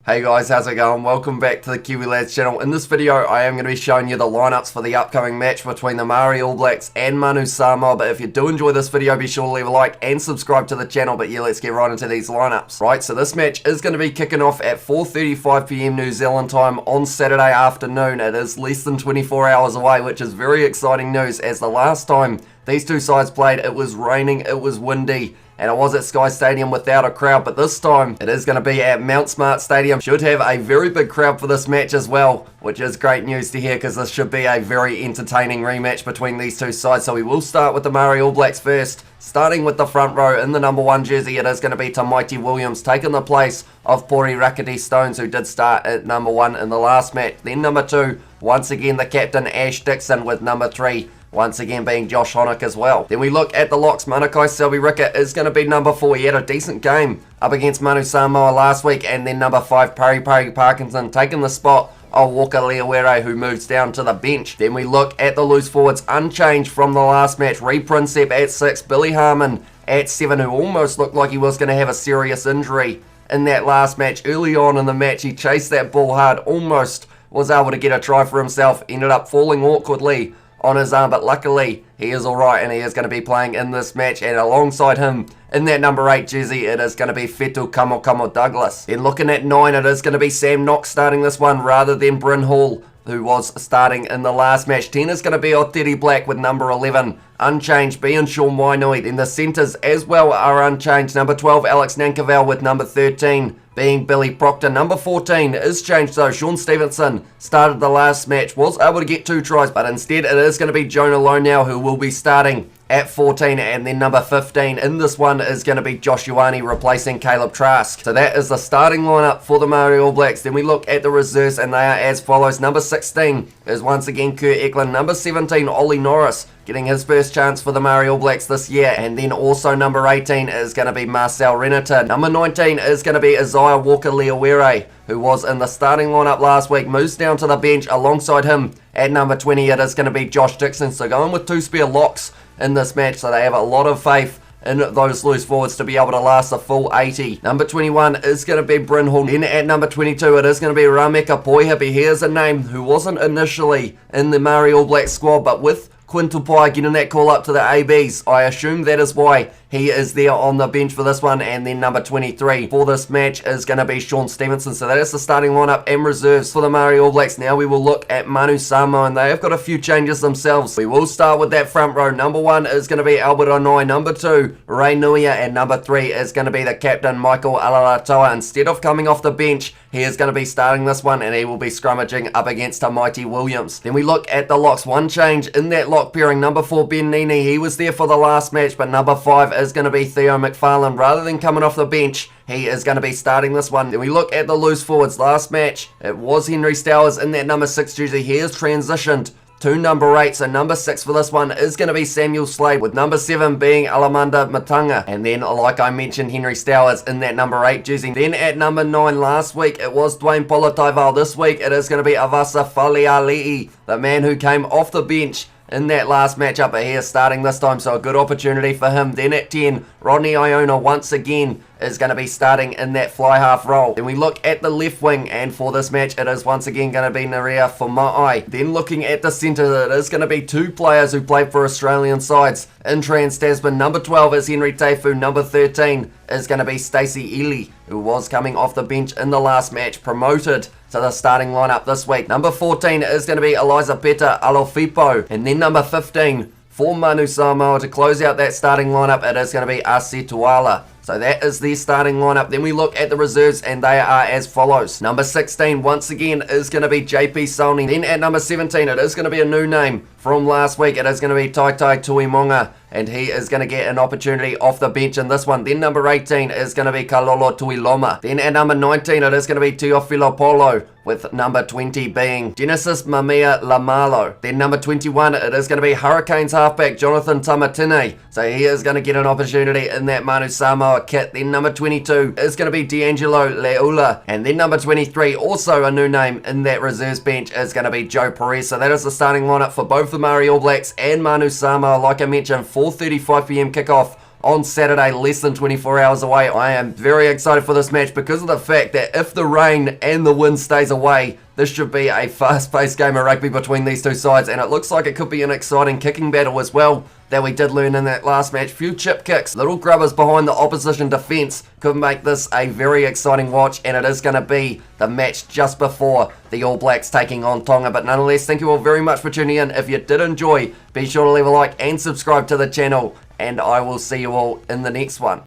Hey guys, how's it going? Welcome back to the Kiwi Lads channel. In this video, I am going to be showing you the lineups for the upcoming match between the Maori All Blacks and Manu Samoa. But if you do enjoy this video, be sure to leave a like and subscribe to the channel. But yeah, let's get right into these lineups. Right, so this match is going to be kicking off at 4:35 PM New Zealand time on Saturday afternoon. It is less than 24 hours away, which is very exciting news, as the last time these two sides played, it was raining, it was windy, and it was at Sky Stadium without a crowd. But this time it is going to be at Mount Smart Stadium. Should have a very big crowd for this match as well, which is great news to hear, because this should be a very entertaining rematch between these two sides. So we will start with the Maori All Blacks first. Starting with the front row, in the number 1 jersey, it is going to be Tamaiti Williams, taking the place of Pori Rakiti Stones, who did start at number 1 in the last match. Then number 2, once again the captain Ash Dixon, with number 3 once again being Josh Honock as well. Then we look at the locks. Manakai Selby Rickett is going to be number 4. He had a decent game up against Manu Samoa last week. And then number 5, Pari Parkinson, taking the spot of Walker Leawere, who moves down to the bench. Then we look at the loose forwards, unchanged from the last match. Reed Prinsep at 6, Billy Harmon at 7, who almost looked like he was going to have a serious injury in that last match. Early on in the match, he chased that ball hard, almost was able to get a try for himself, ended up falling awkwardly on his arm, but luckily he is alright, and he is going to be playing in this match. And alongside him in that number 8 jersey, it is going to be Fetu Kamokomo Douglas. Then looking at 9, it is going to be Sam Knox starting this one rather than Bryn Hall, who was starting in the last match. 10 is going to be Oteri Black with number 11 unchanged, being Sean Wainui. Then the centres as well are unchanged. Number 12, Alex Nankerval, with number 13 being Billy Proctor. Number 14 is changed though. Sean Stevenson started the last match, was able to get 2 tries, but instead it is going to be Jonah Lowe now who will be starting at 14. And then number 15 in this one is going to be Josh Ioane, replacing Caleb Trask. So that is the starting lineup for the Maori All Blacks. Then we look at the reserves, and they are as follows. Number 16 is once again Kurt Eklund. Number 17, Ollie Norris, getting his first chance for the Maori All Blacks this year. And then also number 18 is going to be Marcel Renata. Number 19 is going to be Isaiah Walker Leawere, who was in the starting lineup last week, moves down to the bench. Alongside him at number 20, it is going to be Josh Dixon. So going with 2 spare locks in this match, so they have a lot of faith in those loose forwards to be able to last the full 80. Number 21 is going to be Bryn Hall. Then at number 22, it is going to be Rameka Poihapi. Here's a name who wasn't initially in the Maori All Blacks squad, but with Quinn Tupai getting that call up to the ABs, I assume that is why he is there on the bench for this one. And then number 23 for this match is going to be Sean Stevenson. So that is the starting lineup and reserves for the Maori All Blacks. Now we will look at Manu Samoa, and they have got a few changes themselves. We will start with that front row. Number 1 is going to be Albert Onoi. Number 2, Ray Nuia. And number 3 is going to be the captain, Michael Alalatoa. Instead of coming off the bench, he is going to be starting this one, and he will be scrummaging up against Tamaiti Williams. Then we look at the locks. One change in that lock pairing. Number 4, Ben Nini. He was there for the last match, but number 5 is going to be Theo McFarlane. Rather than coming off the bench, he is going to be starting this one. Then we look at the loose forwards. Last match, it was Henry Stowers in that number 6 jersey. He has transitioned to number 8, so number 6 for this one is going to be Samuel Slade, with number 7 being Alamanda Matanga. And then, like I mentioned, Henry Stowers in that number 8 jersey. Then at number 9 last week, it was Dwayne Politaival. This week, it is going to be Avasa Faleali'i, the man who came off the bench in that last matchup, but he is starting this time, so a good opportunity for him. Then at 10, Rodney Iona once again is going to be starting in that fly half role. Then we look at the left wing, and for this match it is once again going to be Nerea Fomai. Then looking at the centre, it is going to be 2 players who played for Australian sides in Trans-Tasman. Number 12 is Henry Teifu. Number 13 is going to be Stacey Ely, who was coming off the bench in the last match, promoted to the starting lineup this week. Number 14 is going to be Eliza Peta Alofipo. And then number 15 for Manu Samoa to close out that starting lineup, it is going to be Asi Tuala. So that is their starting lineup. Then we look at the reserves, and they are as follows. Number 16 once again is going to be JP Soni. Then at number 17, it is going to be a new name from last week. It is going to be Tai Tuimonga, and he is going to get an opportunity off the bench in this one. Then number 18 is going to be Kalolo Tuiloma. Then at number 19, it is going to be Teofilo Polo, with number 20 being Genesis Mamea Lamalo. Then number 21, it is going to be Hurricanes halfback Jonathan Tamatine. So he is going to get an opportunity in that Manu Samoa kit. Then number 22 is going to be D'Angelo Leula. And then number 23, also a new name in that reserves bench, is going to be Joe Perez. So that is the starting lineup for both the Maori All Blacks and Manu Samoa. Like I mentioned, 4:35 PM kickoff on Saturday, less than 24 hours away. I am very excited for this match because of the fact that if the rain and the wind stays away, this should be a fast-paced game of rugby between these two sides, and it looks like it could be an exciting kicking battle as well that we did learn in that last match. Few chip kicks, little grubbers behind the opposition defence could make this a very exciting watch, and it is going to be the match just before the All Blacks taking on Tonga. But nonetheless, thank you all very much for tuning in. If you did enjoy, be sure to leave a like and subscribe to the channel, and I will see you all in the next one.